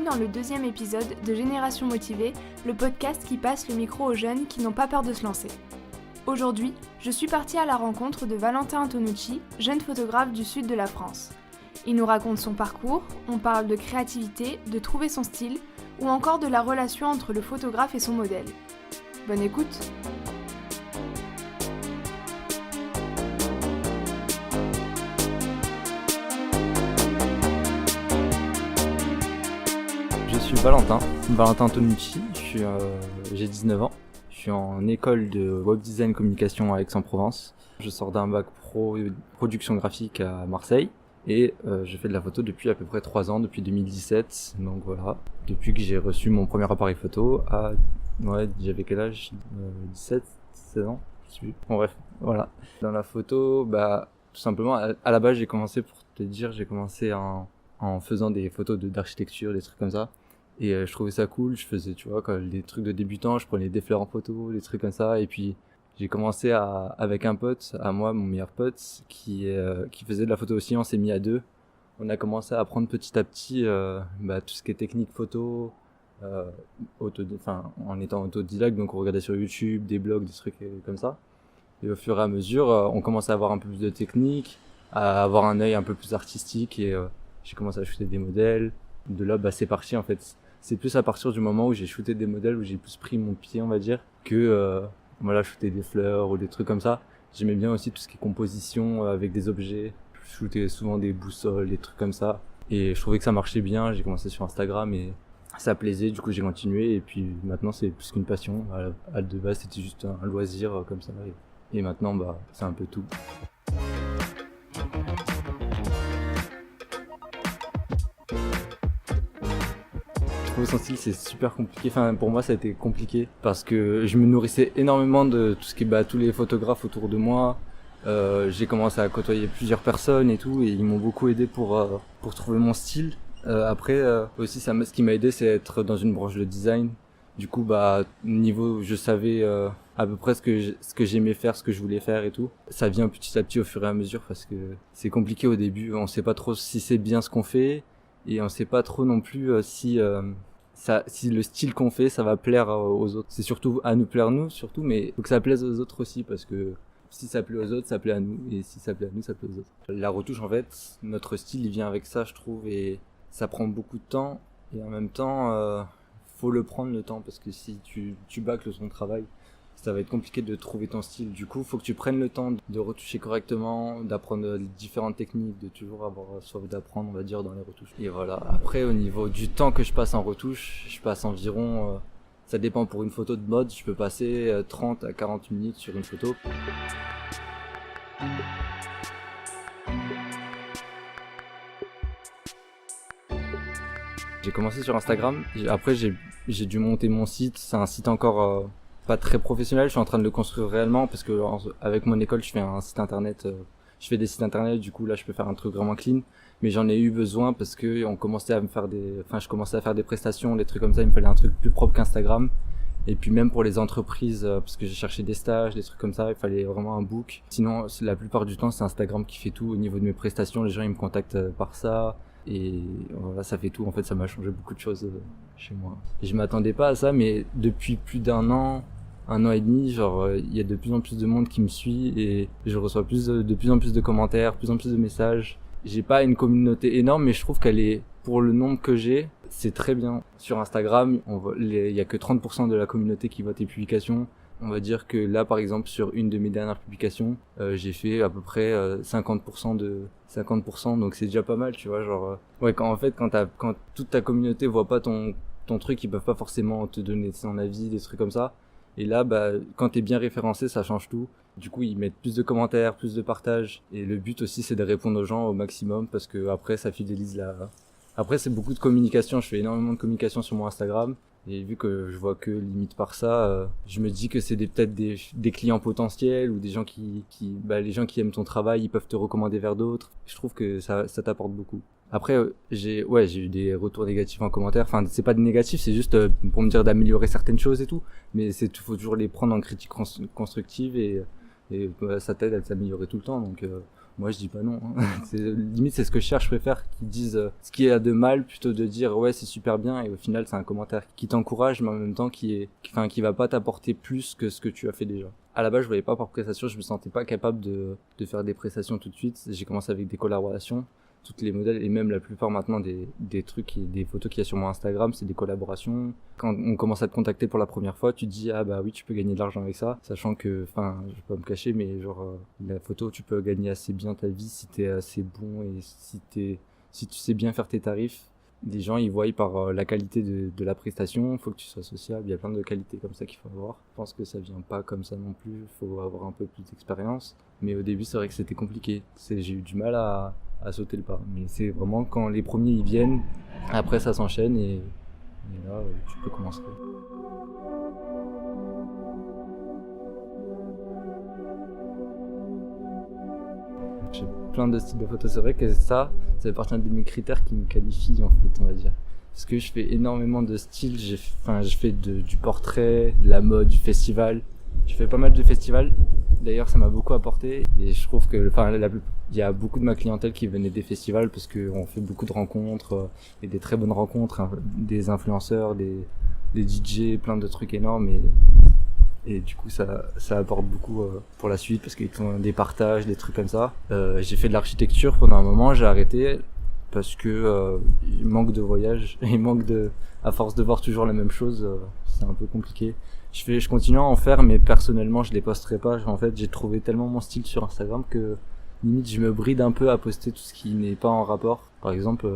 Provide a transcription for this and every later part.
Bienvenue dans le deuxième épisode de Génération Motivée, le podcast qui passe le micro aux jeunes qui n'ont pas peur de se lancer. Aujourd'hui, je suis partie à la rencontre de Valentin Antonucci, jeune photographe du sud de la France. Il nous raconte son parcours, on parle de créativité, de trouver son style, ou encore de la relation entre le photographe et son modèle. Bonne écoute! Je suis Valentin Antonucci, j'ai 19 ans, je suis en école de web design communication à Aix-en-Provence. Je sors d'un bac pro production graphique à Marseille et je fais de la photo depuis à peu près 3 ans, depuis 2017, donc voilà. Depuis que j'ai reçu mon premier appareil photo j'avais quel âge 17, 16 ans, je sais plus. Bon bref, voilà. Dans la photo, tout simplement, à la base j'ai commencé en faisant des photos d'architecture, des trucs comme ça. Et je trouvais ça cool, je faisais, des trucs de débutants, je prenais des fleurs en photo, des trucs comme ça. Et puis, j'ai commencé avec un pote, à moi, mon meilleur pote, qui faisait de la photo aussi, on s'est mis à deux. On a commencé à apprendre petit à petit, tout ce qui est technique photo, en étant autodidacte, donc on regardait sur YouTube, des blogs, des trucs comme ça. Et au fur et à mesure, on commençait à avoir un peu plus de technique, à avoir un œil un peu plus artistique et j'ai commencé à shooter des modèles. De là, c'est parti en fait. C'est plus à partir du moment où j'ai shooté des modèles, où j'ai plus pris mon pied, on va dire, que shooter des fleurs ou des trucs comme ça. J'aimais bien aussi tout ce qui est composition avec des objets. Je shootais souvent des boussoles, des trucs comme ça. Et je trouvais que ça marchait bien. J'ai commencé sur Instagram et ça plaisait. Du coup, j'ai continué. Et puis maintenant, c'est plus qu'une passion. À de base, c'était juste un loisir comme ça. Et maintenant, c'est un peu tout. Trouver son style, c'est super compliqué. Enfin, pour moi, ça a été compliqué parce que je me nourrissais énormément de tout ce qui est tous les photographes autour de moi. J'ai commencé à côtoyer plusieurs personnes et tout, et ils m'ont beaucoup aidé pour trouver mon style. Après, aussi, ce qui m'a aidé, c'est être dans une branche de design. Du coup, niveau, je savais à peu près ce que j'aimais faire, ce que je voulais faire et tout. Ça vient petit à petit au fur et à mesure parce que c'est compliqué au début. On sait pas trop si c'est bien ce qu'on fait. Et on sait pas trop non plus si le style qu'on fait, ça va plaire aux autres. C'est surtout à nous plaire nous, surtout, mais faut que ça plaise aux autres aussi, parce que si ça plaît aux autres, ça plaît à nous, et si ça plaît à nous, ça plaît aux autres. La retouche, en fait, notre style, il vient avec ça, je trouve, et ça prend beaucoup de temps, et en même temps, faut le prendre le temps, parce que si tu bâcles ton travail, ça va être compliqué de trouver ton style. Du coup, faut que tu prennes le temps de retoucher correctement, d'apprendre les différentes techniques, de toujours avoir soif d'apprendre, on va dire, dans les retouches. Et voilà. Après, au niveau du temps que je passe en retouche, je passe environ, ça dépend pour une photo de mode, je peux passer 30 à 40 minutes sur une photo. J'ai commencé sur Instagram, après j'ai dû monter mon site, c'est un site encore pas très professionnel, je suis en train de le construire réellement parce que avec mon école je fais un site internet, je fais des sites internet, du coup là je peux faire un truc vraiment clean, mais j'en ai eu besoin parce que je commençais à faire des prestations, des trucs comme ça, il me fallait un truc plus propre qu'Instagram. Et puis même pour les entreprises, parce que j'ai cherché des stages, des trucs comme ça, il fallait vraiment un book. Sinon, la plupart du temps, c'est Instagram qui fait tout au niveau de mes prestations. Les gens, ils me contactent par ça. Et voilà, ça fait tout. En fait, ça m'a changé beaucoup de choses chez moi. Et je m'attendais pas à ça, mais depuis plus d'un an et demi, il y a de plus en plus de monde qui me suit et je reçois de plus en plus de commentaires, de plus en plus de messages. J'ai pas une communauté énorme, mais je trouve qu'elle est, pour le nombre que j'ai, c'est très bien. Sur Instagram, il y a que 30% de la communauté qui voit tes publications. On va dire que là, par exemple, sur une de mes dernières publications, j'ai fait à peu près 50%, donc c'est déjà pas mal, tu vois, quand toute ta communauté voit pas ton truc, ils peuvent pas forcément te donner son avis, des trucs comme ça. Et là, quand t'es bien référencé, ça change tout. Du coup, ils mettent plus de commentaires, plus de partages. Et le but aussi, c'est de répondre aux gens au maximum parce que après, ça fidélise Après, c'est beaucoup de communication. Je fais énormément de communication sur mon Instagram. Et vu que je vois que limite par ça, je me dis que c'est peut-être des clients potentiels ou des gens les gens qui aiment ton travail, ils peuvent te recommander vers d'autres. Je trouve que ça t'apporte beaucoup. Après, j'ai eu des retours négatifs en commentaire. Enfin, c'est pas négatif, c'est juste pour me dire d'améliorer certaines choses et tout. Mais faut toujours les prendre en critique constructive et ça t'aide à s'améliorer tout le temps. Donc Moi je dis pas non, hein. Limite c'est ce que je préfère qu'ils disent ce qu'il y a de mal plutôt de dire ouais c'est super bien et au final c'est un commentaire qui t'encourage mais en même temps qui va pas t'apporter plus que ce que tu as fait déjà. À la base je voyais pas par prestation, je me sentais pas capable de faire des prestations tout de suite. J'ai commencé avec des collaborations, toutes les modèles et même la plupart maintenant des trucs et des photos qu'il y a sur mon Instagram, c'est des collaborations. Quand on commence à te contacter pour la première fois, tu te dis ah bah oui, tu peux gagner de l'argent avec ça, sachant que je vais pas me cacher mais la photo, tu peux gagner assez bien ta vie si t'es assez bon et si tu sais bien faire tes tarifs. Les gens ils voient par la qualité de la prestation, faut que tu sois sociable, il y a plein de qualités comme ça qu'il faut avoir. Je pense que ça vient pas comme ça non plus, faut avoir un peu plus d'expérience. Mais au début c'est vrai que c'était compliqué, j'ai eu du mal à sauter le pas. Mais c'est vraiment quand les premiers ils viennent, après ça s'enchaîne et là tu peux commencer. J'ai plein de styles de photos, c'est vrai que ça fait partie de mes critères qui me qualifient en fait, on va dire. Parce que je fais énormément de styles, je fais du portrait, de la mode, du festival. Je fais pas mal de festivals. D'ailleurs, ça m'a beaucoup apporté et je trouve que, il y a beaucoup de ma clientèle qui venait des festivals parce que on fait beaucoup de rencontres et des très bonnes rencontres, hein, des influenceurs, des DJ, plein de trucs énormes et du coup ça apporte beaucoup pour la suite parce qu'ils font des partages, des trucs comme ça. J'ai fait de l'architecture pendant un moment, j'ai arrêté parce que il manque de voyage, à force de voir toujours la même chose, c'est un peu compliqué. Je continue à en faire, mais personnellement, je les posterai pas. En fait, j'ai trouvé tellement mon style sur Instagram que limite, je me bride un peu à poster tout ce qui n'est pas en rapport. Par exemple,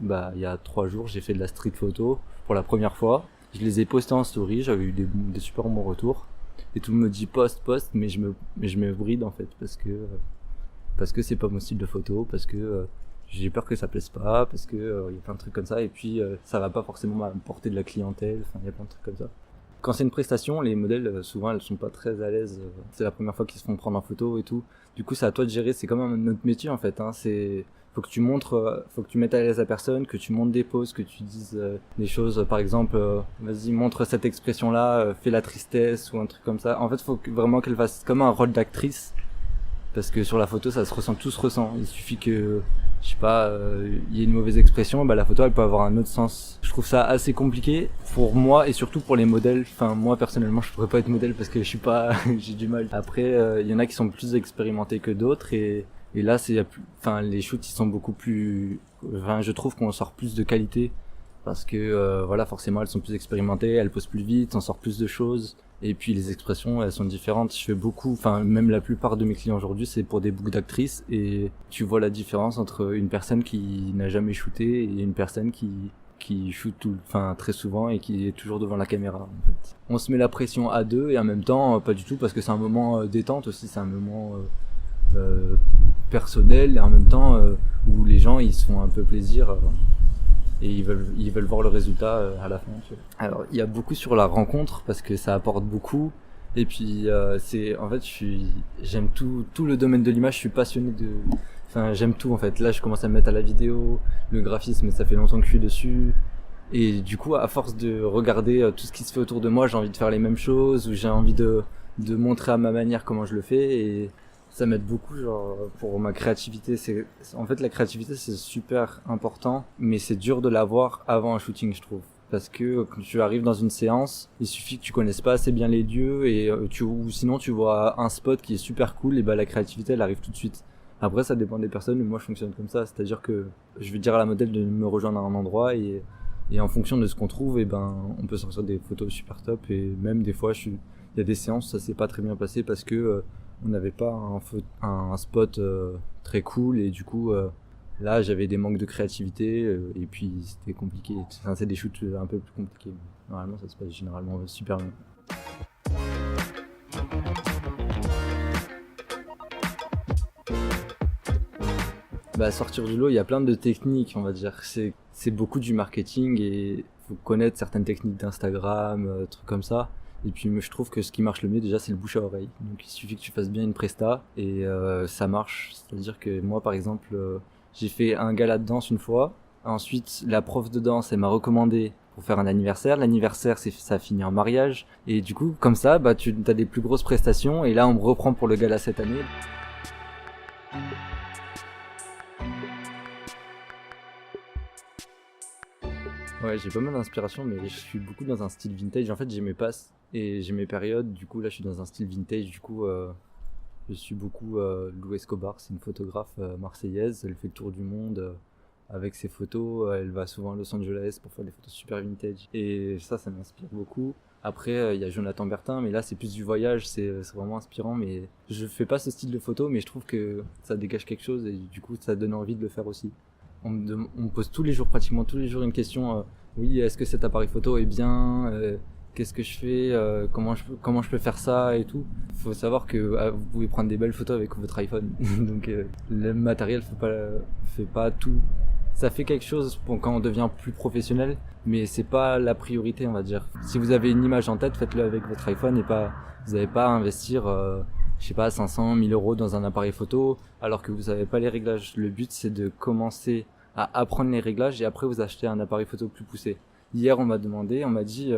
il y a 3 jours, j'ai fait de la street photo pour la première fois. Je les ai postés en story, j'avais eu des super bons retours. Et tout le monde me dit poste, mais je me bride en fait parce que c'est pas mon style de photo, parce que j'ai peur que ça plaise pas, parce que y a plein de trucs comme ça. Et puis ça va pas forcément m'apporter de la clientèle. Enfin, il y a plein de trucs comme ça. Quand c'est une prestation, les modèles, souvent, elles sont pas très à l'aise. C'est la première fois qu'ils se font prendre en photo et tout. Du coup, c'est à toi de gérer. C'est comme un autre métier, en fait, hein. Faut que tu mettes à l'aise la personne, que tu montres des poses, que tu dises des choses. Par exemple, vas-y, montre cette expression-là, fais la tristesse ou un truc comme ça. En fait, faut vraiment qu'elle fasse comme un rôle d'actrice. Parce que sur la photo, tout se ressent. Il suffit que, je sais pas, y ait une mauvaise expression, la photo elle peut avoir un autre sens. Je trouve ça assez compliqué pour moi et surtout pour les modèles. Enfin, moi personnellement, je pourrais pas être modèle parce que je suis pas, j'ai du mal. Après, il y en a qui sont plus expérimentés que d'autres et là les shoots ils sont beaucoup plus, je trouve qu'on sort plus de qualité parce que forcément elles sont plus expérimentées, elles posent plus vite, on sort plus de choses. Et puis les expressions, elles sont différentes. Je fais beaucoup, même la plupart de mes clients aujourd'hui, c'est pour des books d'actrices. Et tu vois la différence entre une personne qui n'a jamais shooté et une personne qui shoot très souvent et qui est toujours devant la caméra. En fait. On se met la pression à deux et en même temps, pas du tout, parce que c'est un moment détente aussi, c'est un moment personnel et en même temps où les gens ils se font un peu plaisir. Et ils veulent voir le résultat à la fin. Alors il y a beaucoup sur la rencontre parce que ça apporte beaucoup et puis j'aime tout le domaine de l'image, je suis passionné j'aime tout en fait. Là je commence à me mettre à la vidéo, le graphisme ça fait longtemps que je suis dessus et du coup à force de regarder tout ce qui se fait autour de moi, j'ai envie de faire les mêmes choses ou j'ai envie de montrer à ma manière comment je le fais et ça m'aide beaucoup pour ma créativité. En fait la créativité c'est super important mais c'est dur de l'avoir avant un shooting je trouve parce que quand tu arrives dans une séance il suffit que tu connaisses pas assez bien les lieux et ou sinon tu vois un spot qui est super cool et la créativité elle arrive tout de suite. Après ça dépend des personnes mais moi je fonctionne comme ça, c'est-à-dire que je vais dire à la modèle de me rejoindre à un endroit et en fonction de ce qu'on trouve on peut sortir des photos super top et même des fois il y a des séances ça s'est pas très bien passé parce que on n'avait pas un spot très cool et du coup là j'avais des manques de créativité et puis c'était compliqué. C'est des shoots un peu plus compliqués. Normalement ça se passe généralement super bien. Sortir du lot, il y a plein de techniques, on va dire. C'est beaucoup du marketing et faut connaître certaines techniques d'Instagram, trucs comme ça. Et puis je trouve que ce qui marche le mieux déjà c'est le bouche à oreille. Donc il suffit que tu fasses bien une presta et ça marche. C'est-à-dire que moi par exemple j'ai fait un gala de danse une fois. Ensuite la prof de danse elle m'a recommandé pour faire un anniversaire. L'anniversaire ça finit en mariage. Et du coup comme ça tu as des plus grosses prestations et là on me reprend pour le gala cette année. Ouais, j'ai pas mal d'inspiration, mais je suis beaucoup dans un style vintage. En fait, j'ai mes passes et j'ai mes périodes. Du coup, là, je suis dans un style vintage. Du coup, je suis beaucoup Lou Escobar. C'est une photographe marseillaise. Elle fait le tour du monde avec ses photos. Elle va souvent à Los Angeles pour faire des photos super vintage. Et ça m'inspire beaucoup. Après, il y a Jonathan Bertin, mais là, c'est plus du voyage. C'est vraiment inspirant. Mais je fais pas ce style de photo, mais je trouve que ça dégage quelque chose et du coup, ça donne envie de le faire aussi. On me pose pratiquement tous les jours une question. Oui, est-ce que cet appareil photo est bien, qu'est-ce que je fais, comment je peux faire ça et tout. Faut savoir que vous pouvez prendre des belles photos avec votre iPhone. Donc le matériel fait pas tout. Ça fait quelque chose pour quand on devient plus professionnel, mais c'est pas la priorité, on va dire. Si vous avez une image en tête, faites-le avec votre iPhone et vous n'avez pas à investir je sais pas 500 1000 euros dans un appareil photo alors que vous savez pas les réglages. Le but c'est de commencer à apprendre les réglages et après vous achetez un appareil photo plus poussé. Hier on m'a dit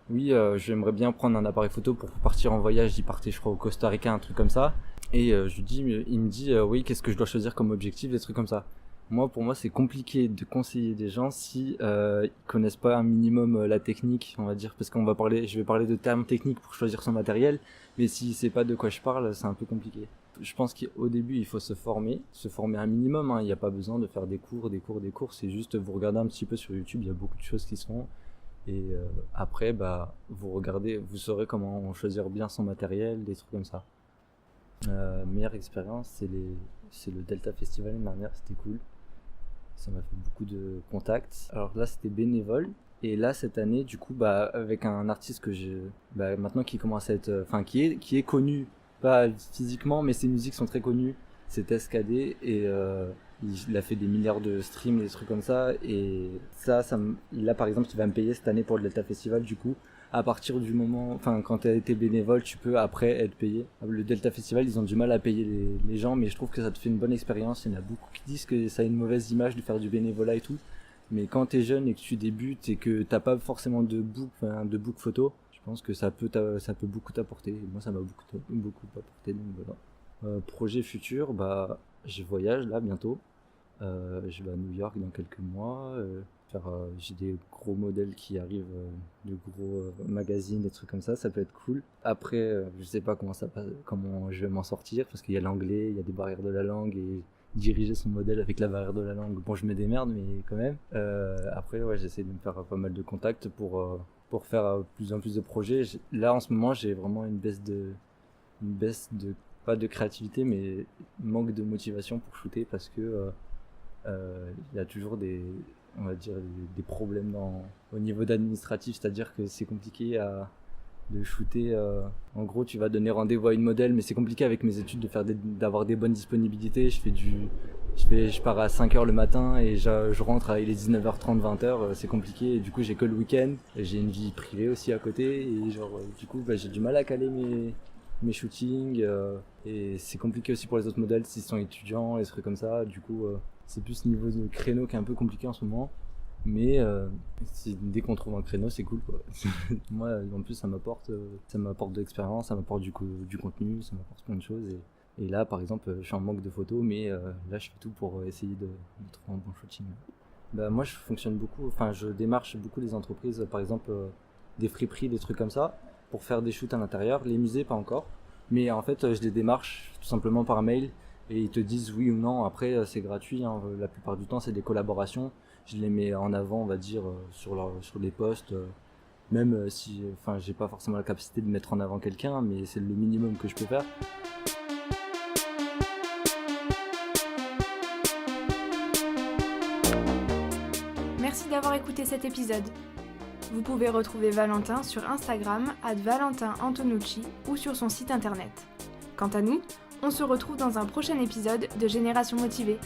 oui j'aimerais bien prendre un appareil photo pour partir en voyage. J'y partais je crois au Costa Rica, un truc comme ça, et il me dit oui, qu'est-ce que je dois choisir comme objectif, des trucs comme ça. Pour moi c'est compliqué de conseiller des gens si ils connaissent pas un minimum la technique, on va dire, parce je vais parler de termes techniques pour choisir son matériel, mais si c'est pas de quoi je parle, c'est un peu compliqué. Je pense qu'au début il faut se former un minimum, hein. Il n'y a pas besoin de faire des cours, c'est juste vous regardez un petit peu sur YouTube, il y a beaucoup de choses qui se font, et après vous regardez, vous saurez comment choisir bien son matériel, des trucs comme ça. Meilleure expérience c'est le Delta Festival l'année dernière, c'était cool. Ça m'a fait beaucoup de contacts. Alors là, c'était bénévole. Et là, cette année, du coup, avec un artiste que maintenant qui commence à être, qui est connu, pas physiquement, mais ses musiques sont très connues. C'est SKD et il a fait des milliards de streams, des trucs comme ça. Et là, par exemple, il va me payer cette année pour le Delta Festival. Du coup, à partir du moment, quand tu as été bénévole, tu peux après être payé. Le Delta Festival, ils ont du mal à payer les gens, mais je trouve que ça te fait une bonne expérience. Il y en a beaucoup qui disent que ça a une mauvaise image de faire du bénévolat et tout. Mais quand t'es jeune et que tu débutes et que t'as pas forcément de book photo, je pense que ça peut beaucoup t'apporter. Et moi, ça m'a beaucoup apporté. Donc voilà. Projet futur, je voyage là bientôt. Je vais à New York dans quelques mois. J'ai des gros modèles qui arrivent, de gros magazines, des trucs comme ça peut être cool. Après, je sais pas comment je vais m'en sortir, parce qu'il y a l'anglais, il y a des barrières de la langue, et diriger son modèle avec la barrière de la langue, bon, je me démerde, mais quand même. Après, ouais, j'essaie de me faire pas mal de contacts pour faire plus en plus de projets. Là, en ce moment, j'ai vraiment une baisse de pas de créativité, mais manque de motivation pour shooter, parce que il y a toujours on va dire des problèmes au niveau d'administratif, c'est-à-dire que c'est compliqué de shooter. En gros, tu vas donner rendez-vous à une modèle, mais c'est compliqué avec mes études d'avoir des bonnes disponibilités. Je pars à 5h le matin et je rentre à 19h30, 20h, c'est compliqué, et du coup j'ai que le week-end. Et j'ai une vie privée aussi à côté, et du coup j'ai du mal à caler mes shootings, et c'est compliqué aussi pour les autres modèles s'ils sont étudiants et des trucs comme ça. Du coup c'est plus le niveau de créneau qui est un peu compliqué en ce moment, mais dès qu'on trouve un créneau, c'est cool, quoi. Moi en plus ça m'apporte de l'expérience, ça m'apporte du contenu, ça m'apporte plein de choses, et là par exemple je suis en manque de photos, mais là je fais tout pour essayer de trouver un bon shooting. Moi je démarche beaucoup des entreprises, par exemple des friperies, des trucs comme ça, pour faire des shoots à l'intérieur. Les musées pas encore, mais en fait je les démarche tout simplement par mail, et ils te disent oui ou non. Après c'est gratuit, hein. La plupart du temps c'est des collaborations, je les mets en avant, on va dire, sur les posts, même si j'ai pas forcément la capacité de mettre en avant quelqu'un, mais c'est le minimum que je peux faire. Merci d'avoir écouté cet épisode. Vous pouvez retrouver Valentin sur Instagram @ValentinAntonucci ou sur son site internet. Quant à nous, on se retrouve dans un prochain épisode de Génération Motivée.